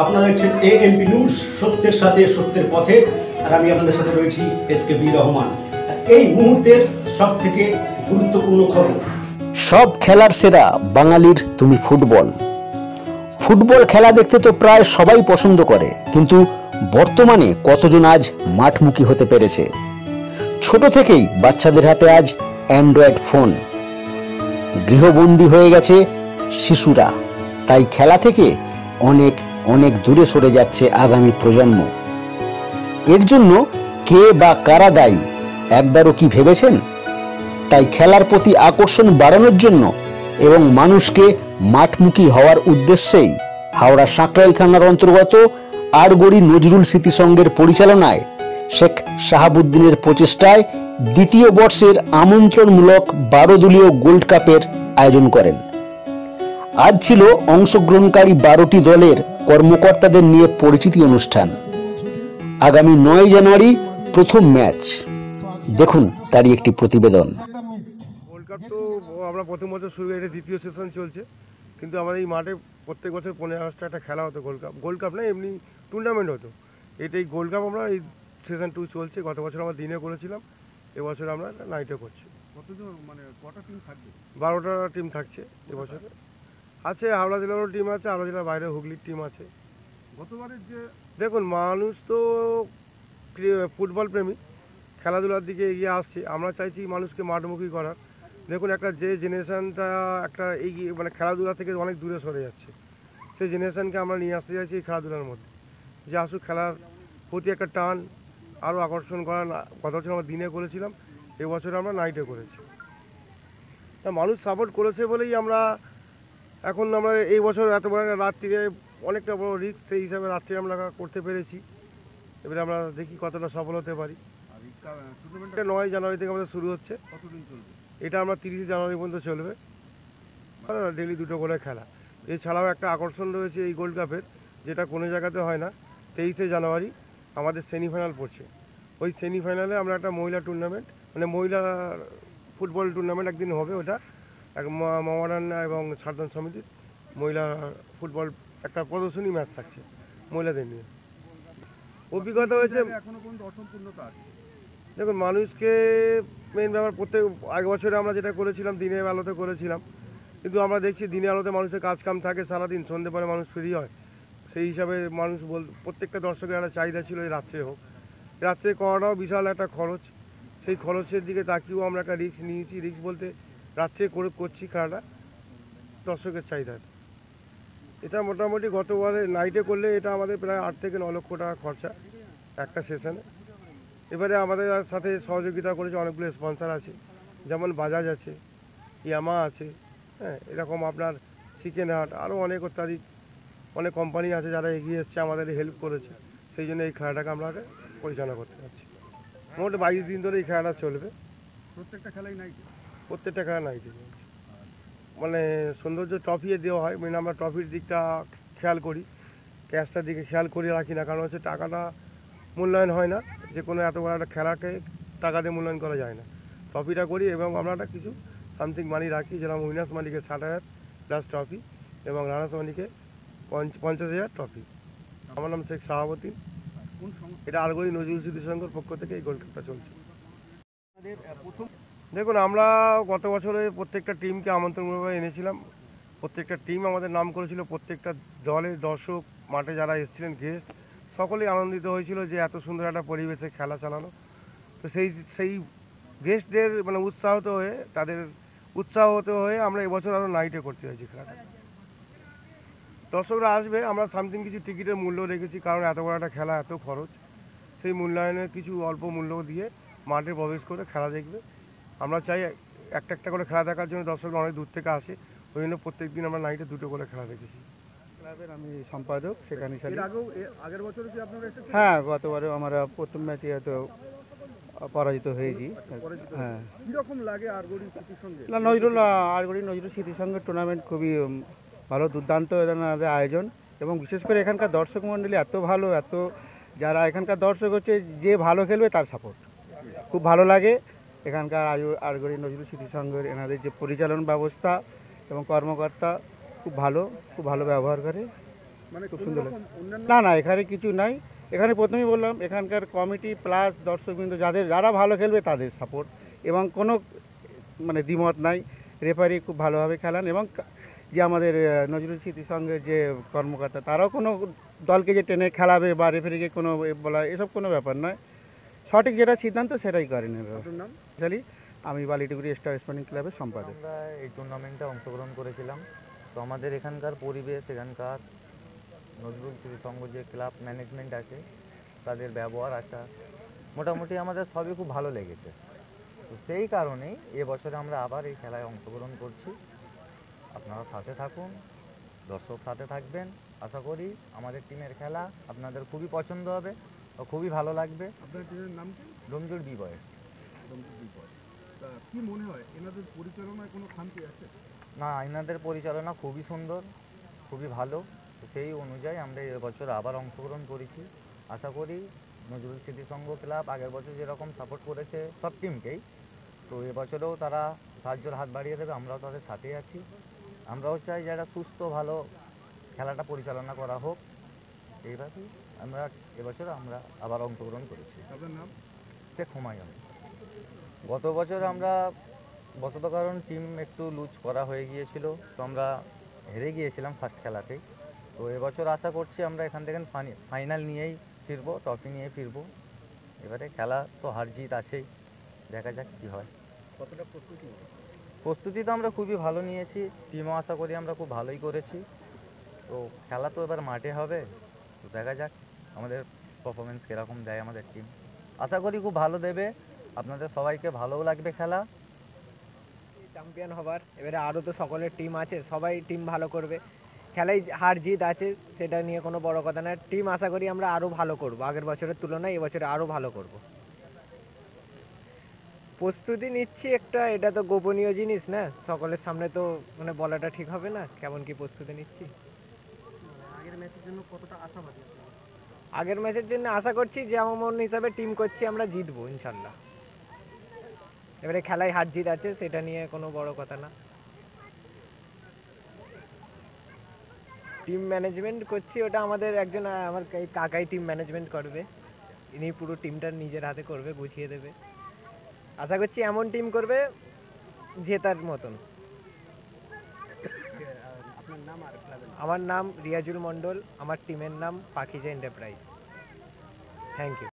আপনারা দেখছেন AMP news, সত্যের সাথে সত্যের পথে। আর আমি আপনাদের সাথে রয়েছি এসকে বি রহমান। এই মুহূর্তের সব থেকে গুরুত্বপূর্ণ খবর। সব খেলার সেরা বাঙালির তুমি ফুটবল। ফুটবল খেলা দেখতে তো প্রায় সবাই পছন্দ করে, কিন্তু বর্তমানে কতজন আজ মাঠমুখী হতে পেরেছে? ছোট থেকেই বাচ্চাদের হাতে আজ অ্যান্ড্রয়েড ফোন, গৃহবন্দী হয়ে গেছে শিশুরা। তাই খেলা থেকে অনেক অনেক দূরে সরে যাচ্ছে আগামী প্রজন্ম। এর জন্য কে বা কারা দায়ী একবারও কি ভেবেছেন? তাই খেলার প্রতি আকর্ষণ বাড়ানোর জন্য এবং মানুষকে মাঠমুখী হওয়ার উদ্দেশ্যেই হাওড়া সাঁকরাইল থানার অন্তর্গত আরগড়ি নজরুল স্মৃতি সংঘের পরিচালনায় শেখ শাহাবুদ্দিনের প্রচেষ্টায় দ্বিতীয় বর্ষের আমন্ত্রণমূলক 12 দলীয় গোল্ড কাপের আয়োজন করেন। আজ ছিল অংশগ্রহণকারী 12টি দলের কর্মকর্তাদের নিয়ে পরিচিতি অনুষ্ঠান। আগামী 9 জানুয়ারি প্রথম ম্যাচ। দেখুন তারই একটি প্রতিবেদন। গোল্ড কাপ তো আমরা প্রথম বছর শুরু, এটা দ্বিতীয় সেশন চলছে, কিন্তু আমাদের এই মাঠে প্রত্যেক বছর 15 আগস্টে একটা খেলা হতো গোল্ড কাপ না, এমনি টুর্নামেন্ট হতো। এটাই গোল্ড কাপ আমরা এই সেশন 2 চলছে। গত বছর আমরা দিনে করেছিলাম, এবছর আমরা নাইটে করছি। কতজন মানে কটা টিম থাকবে? 12টা টিম থাকছে এবছরে। আছে হাওড়া জেলারও টিম আছে, হাওড়া জেলার বাইরে হুগলির টিম আছে। গতবারের যে দেখুন, মানুষ তো ফুটবল প্রেমী, খেলাধুলার দিকে এগিয়ে আসছে। আমরা চাইছি মানুষকে মাঠমুখী করার। দেখুন, একটা যে জেনারেশানটা একটা এগিয়ে মানে খেলাধুলা থেকে অনেক দূরে সরে যাচ্ছে, সেই জেনারেশানকে আমরা নিয়ে আসতে চাইছি এই খেলাধুলার মধ্যে, যে আসুক খেলার প্রতি একটা টান আরও আকর্ষণ করার। গত বছর আমরা দিনে করেছিলাম, এবছর আমরা নাইটে করেছি। তা মানুষ সাপোর্ট করেছে বলেই আমরা এই বছর এত বড় রাত্রিরে অনেকটা বড় রিস্ক, সেই হিসাবে রাত্রে আমরা করতে পেরেছি। এবারে আমরা দেখি কতটা সফল হতে পারি। আর এই টুর্নামেন্টটা 9 জানুয়ারি থেকে আমাদের শুরু হচ্ছে। কতদিন চলবে? এটা আমরা 30 জানুয়ারি পর্যন্ত চলবে। আর ডেলি 2টো করে খেলা। এছাড়াও একটা আকর্ষণ রয়েছে এই গোল্ড কাপের, যেটা কোনো জায়গাতে হয় না। 23 জানুয়ারি আমাদের সেমিফাইনাল পড়ছে। ওই সেমিফাইনালে আমরা একটা মহিলা টুর্নামেন্ট, মানে মহিলা ফুটবল টুর্নামেন্ট একদিন হবে। ওটা এক মহারান এবং সারদান সমিতির মহিলা ফুটবল একটা প্রদর্শনী ম্যাচ থাকছে মহিলাদের নিয়ে। অভিজ্ঞতা হয়েছে এখনো পর্যন্ত অসম্পূর্ণতা আছে। দেখুন, মানুষকে মেন ব্যাপার, প্রত্যেক আগে বছরে আমরা যেটা করেছিলাম দিনের আলোতে করেছিলাম, কিন্তু আমরা দেখছি দিনের আলোতে মানুষের কাজ কাম থাকে সারাদিন, সন্ধ্যে পরে মানুষ ফ্রি হয়। সেই হিসাবে মানুষ প্রত্যেকটা দর্শকের একটা চাহিদা ছিল এই রাত্রে হোক। রাত্রে করাটাও বিশাল একটা খরচ, সেই খরচের দিকে তাকিয়েও আমরা একটা রিস্ক নিয়েছি। রিস্ক বলতে রাত্রে করছি খেলাটা দর্শকের চাহিদা। এটা মোটামুটি গতবারে নাইটে করলে এটা আমাদের প্রায় 8 থেকে 9 লক্ষ টাকা খরচা একটা সেশনে। এবারে আমাদের সাথে সহযোগিতা করেছে অনেকগুলো স্পন্সর আছে, যেমন বাজাজ আছে, ইয়ামা আছে, হ্যাঁ, এরকম আপনার চিকেন হাট, আরও অনেক কোম্পানি আছে যারা এগিয়ে এসছে, আমাদের হেল্প করেছে। সেই জন্য এই খেলাটাকে আমরা পরিচালনা করতে পারছি। মোট 22 দিন ধরে এই খেলাটা চলবে। প্রত্যেকটা খেলাই নাইটে? প্রত্যেকটা খেলা নাইটে। মানে সৌন্দর্য ট্রফি দেওয়া হয়, মানে আমরা ট্রফির দিকটা খেয়াল করি, ক্যাশটার দিকে খেয়াল করে রাখি না। কারণ হচ্ছে টাকাটা মূল্যায়ন হয় না, যে কোনো এত বড় একটা খেলাকে টাকা দিয়ে মূল্যায়ন করা যায় না। ট্রফিটা করি এবং আমরা একটা কিছু সামথিং মানি রাখি, যেরকম উইনার্স মানিকে 60,000 প্লাস ট্রফি এবং রানার্স মানিকে 50,000 ট্রফি। আমার নাম শেখ শাহাবুদ্দিন। এটা আরগড়ি নজরুল স্মৃতি সংঘের পক্ষ থেকে এই গোল্ড কাপটা চলছে। দেখুন, আমরা গত বছরে প্রত্যেকটা টিমকে আমন্ত্রণভাবে এনেছিলাম। প্রত্যেকটা টিম আমাদের নাম করেছিল। প্রত্যেকটা দলের দর্শক, মাঠে যারা এসেছিলেন গেস্ট, সকলেই আনন্দিত হয়েছিল যে এত সুন্দর একটা পরিবেশে খেলা চালানো। তো সেই গেস্টদের মানে তাদের উৎসাহিত হয়ে আমরা এবছর আরও নাইটে করতে চাইছি খেলাটা। দর্শকরা আসবে, আমরা সামথিং কিছু টিকিটের মূল্য রেখেছি, কারণ এত বড় একটা খেলা, এত খরচ, সেই মূল্যায়নের কিছু অল্প মূল্য দিয়ে মাঠে প্রবেশ করে খেলা দেখবে। আমরা চাই একটা করে খেলা দেখার জন্য দর্শকরা অনেক দূর থেকে আসে, ওই জন্য প্রত্যেক দিন আমরা নাইটে 2টো করে খেলা দেখেছি। ক্লাবের আমি সম্পাদক সেখানে। আগের বছর কি আপনারা? হ্যাঁ, গতবারে আমরা প্রথম ম্যাচে হয়তো পরাজিত হয়েছি। হ্যাঁ, কীরকম লাগে আরগড়ি স্মৃতির সঙ্গে? আরগড়ি নজরুল স্মৃতি সংঘের টুর্নামেন্ট খুবই ভালো, দুর্দান্ত এদের আয়োজন, এবং বিশেষ করে এখানকার দর্শক মণ্ডলী এত ভালো, যারা এখানকার দর্শক হচ্ছে যে ভালো খেলবে তার সাপোর্ট খুব ভালো লাগে। এখানকার আরগড়ি নজরুল স্মৃতি সংঘের এনাদের যে পরিচালন ব্যবস্থা এবং কর্মকর্তা খুব ভালো ব্যবহার করে, মানে খুব কোনো সুন্দর রকম অন্যান্য না না এখানে কিছু নাই, এখানে প্রথমেই বললাম এখানকার কমিটি প্লাস দর্শকবৃন্দ যারা ভালো খেলবে তাদের সাপোর্ট, এবং কোনো মানে দ্বিমত নাই। রেফারি খুব ভালোভাবে খেলান, এবং যে আমাদের নজরুল স্মৃতি সংঘের যে কর্মকর্তা তারাও কোনো দলকে যে টেনে খেলাবে বা রেফারিকে কোনো বলা এসব কোনো ব্যাপার নয়, সঠিক যেটা সিদ্ধান্ত সেটাই করেন এরা। আপনার নাম? অ্যাকচুয়ালি আমি বালিডুগুরি স্টার স্পোর্টিং ক্লাবের সম্পাদক। আমরা এই টুর্নামেন্টে অংশগ্রহণ করেছিলাম। তো আমাদের এখানকার পরিবেশ, এখানকার নজরুল স্মৃতি সংঘ যে ক্লাব ম্যানেজমেন্ট আছে, তাদের ব্যবহার আচার মোটামুটি আমাদের সবই খুব ভালো লেগেছে। তো সেই কারণেই এবছরে আমরা আবার এই খেলায় অংশগ্রহণ করছি। আপনারা সাথে থাকুন, দর্শক সাথে থাকবেন। আশা করি আমাদের টিমের খেলা আপনাদের খুবই পছন্দ হবে ও খুবই ভালো লাগবে। আপনার টিমের নাম কি? ডোমজুর বি বয়েস। তা কি মনে হয় এনাদের পরিচালনায় কোনো খামতি আছে? না, এনাদের পরিচালনা খুবই সুন্দর, খুবই ভালো। তো সেই অনুযায়ী আমরা এবছর আবার অংশগ্রহণ করেছি। আশা করি নজরুল স্মৃতি সংঘ ক্লাব আগের বছর যেরকম সাপোর্ট করেছে সব টিমকেই, তো এবছরেও তারা সাহায্যের হাত বাড়িয়ে দেবে। আমরাও তাদের সাথেই আছি। আমরাও চাই যারা সুস্থ ভালো খেলাটা পরিচালনা করা হোক। এইভাবেই এবছর আমরা আবার অংশগ্রহণ করেছি। আপনার নাম? শেখ হুমায়ুন। গত বছর আমরা বশত কারণ টিম একটু লুজ করা হয়ে গিয়েছিল, তো আমরা হেরে গিয়েছিলাম ফার্স্ট খেলাতেই। তো এবছর আশা করছি আমরা এখান থেকে ফাইনাল নিয়েই ফিরবো, ট্রফি নিয়ে ফিরবো। এবারে খেলা তো হার জিত আছেই, দেখা যাক কী হয়। কতটা প্রস্তুতি? প্রস্তুতি তো আমরা খুবই ভালো নিয়েছি, টিমও আশা করি আমরা খুব ভালোই করেছি। তো খেলা তো এবার মাঠে হবে, তো দেখা যাক আমাদের পারফরমেন্স কীরকম দেয় আমাদের টিম। আশা করি খুব ভালো দেবে, আপনাদের সবাইকে ভালোও লাগবে খেলা। চ্যাম্পিয়ন হবার এবারে আরও তো সকলের টিম আছে, সবাই টিম ভালো করবে। খেলায় হার জিত আছে, সেটা নিয়ে কোনো বড় কথা না। টিম আশা করি আমরা আরও ভালো করব, আগের বছরের তুলনায় এবছরে আরও ভালো করব। প্রস্তুতি নিচ্ছি একটা, এটা তো গোপনীয় জিনিস না, সকলের সামনে তো মানে বলাটা ঠিক হবে না কেমন কি প্রস্তুতি নিচ্ছি। আগের ম্যাচের জন্য কতটা আশাবাদী? আগের ম্যাচের জন্য আশা করছি যেমন হিসাবে টিম করছি আমরা জিতবো ইনশাল্লাহ। এবারে খেলায় হার জিত আছে, সেটা নিয়ে কোনো বড় কথা না। টিম ম্যানেজমেন্ট করছি, ওটা আমাদের একজন আমার কাকাই টিম ম্যানেজমেন্ট করবে। ইনি পুরো টিমটা নিজের হাতে করবে, গুছিয়ে দেবে। আশা করছি এমন টিম করবে জেতার মতন। আপনার নাম আর ক্লাবের নাম? আমার নাম রিয়াজুল মণ্ডল, আমার টিমের নাম পাখিজা এন্টারপ্রাইজ। Thank you.